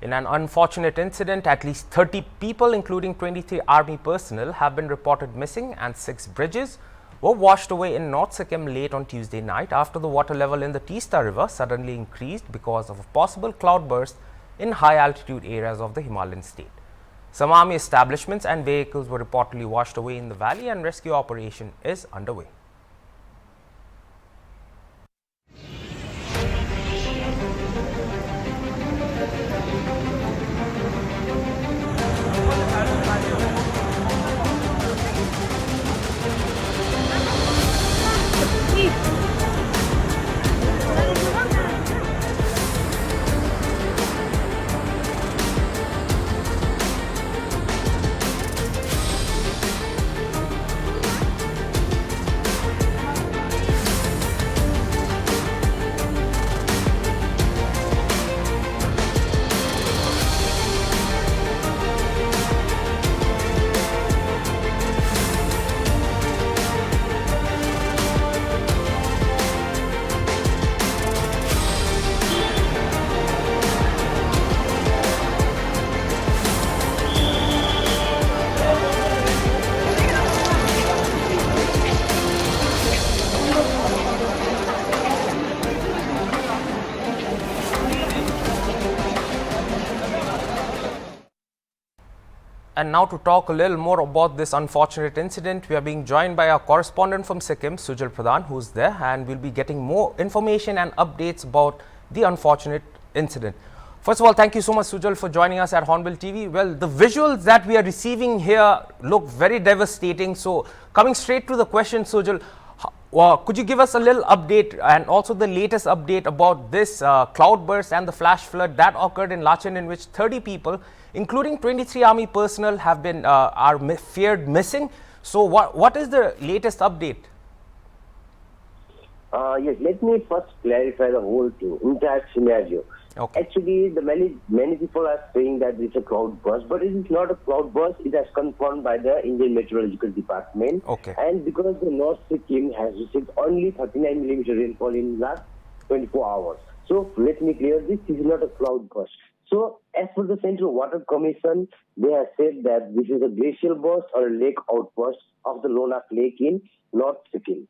In an unfortunate incident, at least 30 people, including 23 army personnel, have been reported missing, and 6 bridges were washed away in North Sikkim late on Tuesday night after the water level in the Teesta River suddenly increased because of a possible cloudburst in high altitude areas of the Himalayan state. Some army establishments and vehicles were reportedly washed away in the valley, and rescue operation is underway. And now to talk a little more about this unfortunate incident, we are being joined by our correspondent from Sikkim, Sujal Pradhan, who's there, and we'll be getting more information and updates about the unfortunate incident. First of all, thank you so much, Sujal, for joining us at Hornbill TV. Well, the visuals that we are receiving here look very devastating. So, coming straight to the question, Sujal, could you give us a little update and also the latest update about this cloudburst and the flash flood that occurred in Lachen, in which 30 people, including 23 army personnel, have been feared missing? So, what is the latest update? Yes, let me first clarify the whole entire scenario. Okay. Actually, the many people are saying that it's a cloud burst, but it is not a cloud burst. It has confirmed by the Indian Meteorological Department. Okay. And because the North Sikkim has received only 39 millimeter rainfall in the last 24 hours. So let me clear this is not a cloud burst. So as per the Central Water Commission, they have said that this is a glacial burst or a lake outburst of the Lonak Lake in North Sikkim.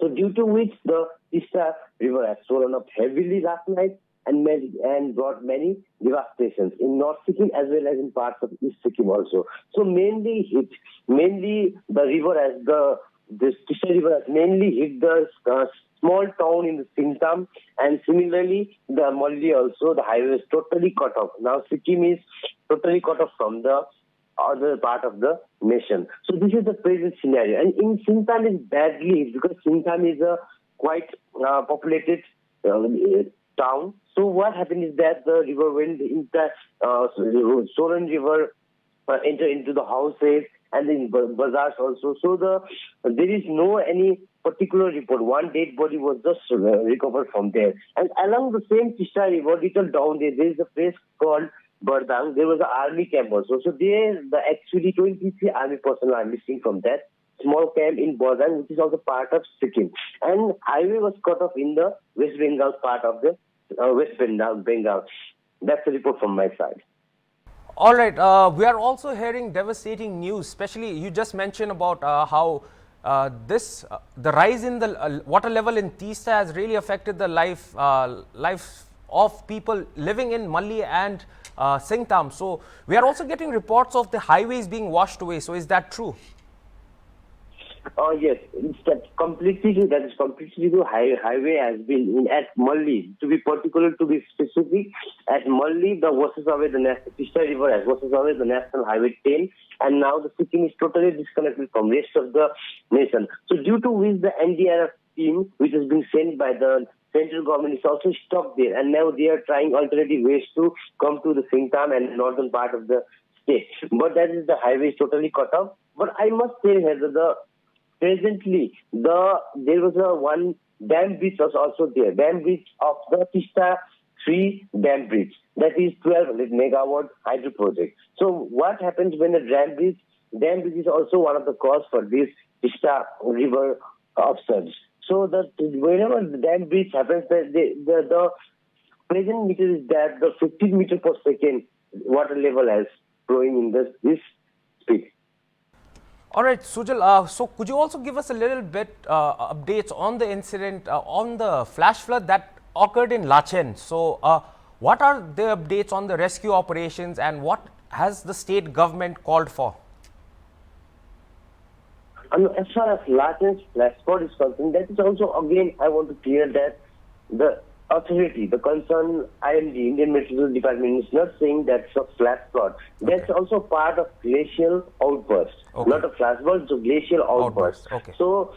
So due to which the Teesta River has swollen up heavily last night and brought many devastations in North Sikkim as well as in parts of East Sikkim also. So mainly the river this Teesta River has mainly hit the small town in the Singtam, and similarly the Malli also, the highway is totally cut off. Now Sikkim is totally cut off from the other part of the nation. So this is the present scenario. And in Singtam is badly hit because Singtam is a quite populated town. So what happened is that the river went into the Solan River enter into the houses and in bazaars also. So there is no any particular report. One dead body was just recovered from there. And along the same Teesta River, little down there is a place called Bardang. There was an army camp also. So there, actually 23 army personnel are missing from that small camp in Bardang, which is also part of Sikkim. And highway was cut off in the West Bengal part of the West Bengal. That's the report from my side. All right. We are also hearing devastating news, especially you just mentioned about how the rise in the water level in Teesta has really affected the life of people living in Malli and Singtam. So we are also getting reports of the highways being washed away. So is that true? Yes, that is completely true. Highway has been in at Malli. To be particular, to be specific, at Malli, the washes away the Teesta River has washes away the National Highway 10, and now the Sikkim is totally disconnected from rest of the nation. So due to which the NDRF team, which has been sent by the central government, is also stopped there, and now they are trying alternative ways to come to the Singtam and northern part of the state. But that is the highway is totally cut off. But I must say that presently, there was one dam bridge was also there. Dam bridge of the Teesta 3 dam bridge. That is 1200 megawatt hydro project. So what happens when the dam bridge is also one of the cause for this Teesta river upsurge. So whenever the dam bridge happens, the present meter is that the 15 meter per second water level has flowing in this speed. All right, Sujal, so could you also give us a little bit updates on the incident, on the flash flood that occurred in Lachen? So, what are the updates on the rescue operations and what has the state government called for? As far as Lachen's flash flood is concerned, that is also, again, I want to clear that the authority, the concerned IMD, Indian Meteorological Department, is not saying that's a flash flood. That's also part of glacial outburst. Okay. Not a flash flood, it's a glacial outburst. Okay. So,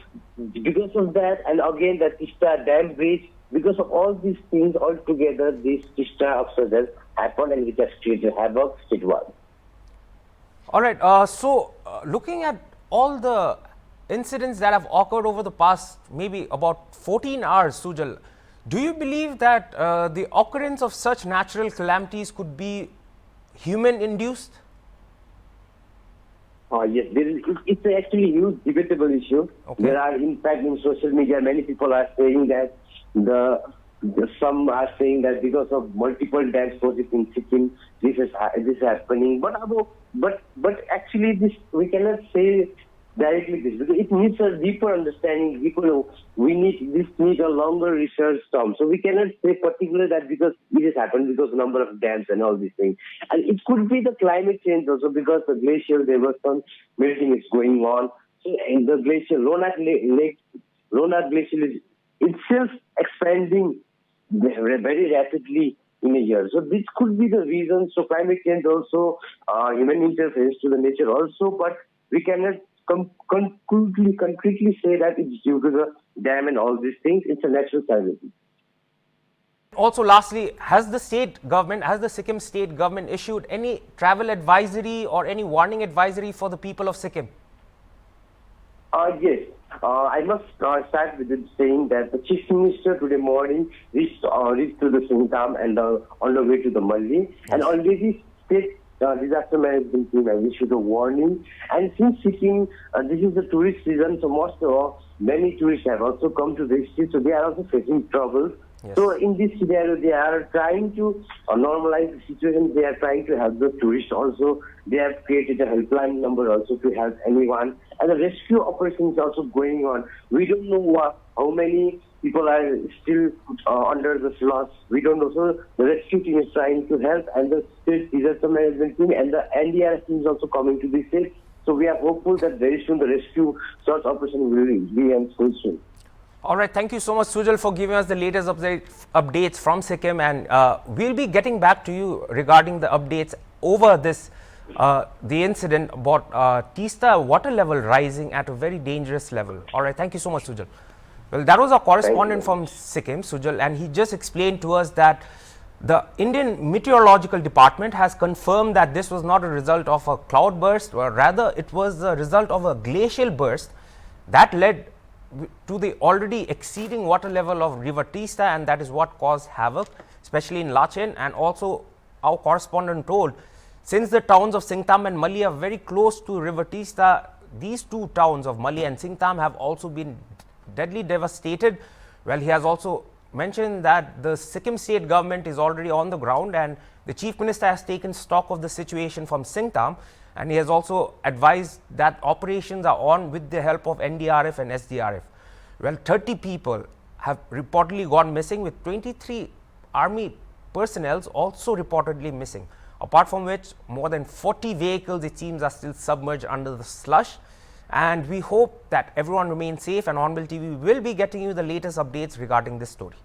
because of that, and again, the Tista Dam Bridge, because of all these things all together, this Tista upsurge happened and which has created havoc statewide. All right, so looking at all the incidents that have occurred over the past maybe about 14 hours, Sujal, do you believe that the occurrence of such natural calamities could be human induced? Yes, it's actually a huge debatable issue. Okay. There are, in fact, in social media, many people are saying that some are saying that because of multiple dams projects in Sikkim, this is happening. But actually, this we cannot say directly this because it needs a deeper understanding. We need a longer research term. So we cannot say particularly that because it has happened because number of dams and all these things. And it could be the climate change also because the glacial erosion melting is going on. So and the glacial Ronak Glacial is itself expanding very rapidly in a year. So this could be the reason. So climate change also, human interference to the nature also, but we cannot concretely say that it's due to the dam and all these things. It's a natural calamity. Also, lastly, has the Sikkim state government issued any travel advisory or any warning advisory for the people of Sikkim? Yes. I must start with it saying that the Chief Minister today morning reached to the Singtam and on the way to the Malli. Yes. And already state disaster management team has issued a warning. And since Sikkim, this is the tourist season, so many tourists have also come to visit, so they are also facing trouble. Yes. So in this scenario, they are trying to normalize the situation. They are trying to help the tourists also. They have created a helpline number also to help anyone. And the rescue operation is also going on. We don't know how many people are still under the slush. We don't know. So the rescue team is trying to help, and the state disaster management team and the NDRF team is also coming to this state. So we are hopeful that very soon the rescue search operation will be in full swing. All right, thank you so much, Sujal, for giving us the latest updates from Sikkim, and we'll be getting back to you regarding the updates over this, the incident about Tista water level rising at a very dangerous level. All right, thank you so much, Sujal. Well, that was our correspondent from Sikkim, Sujal, and he just explained to us that the Indian Meteorological Department has confirmed that this was not a result of a cloud burst, or rather it was a result of a glacial burst that led to the already exceeding water level of River Tista, and that is what caused havoc, especially in Lachen. And also our correspondent told, since the towns of Singtam and Malli are very close to River Tista, these two towns of Malli and Singtam have also been deadly devastated. Well, he has also mentioned that the Sikkim state government is already on the ground, and the Chief Minister has taken stock of the situation from Singtam, and he has also advised that operations are on with the help of NDRF and SDRF. Well, 30 people have reportedly gone missing, with 23 army personnel also reportedly missing, apart from which more than 40 vehicles, it seems, are still submerged under the slush. And we hope that everyone remains safe, and Hornbill TV will be getting you the latest updates regarding this story.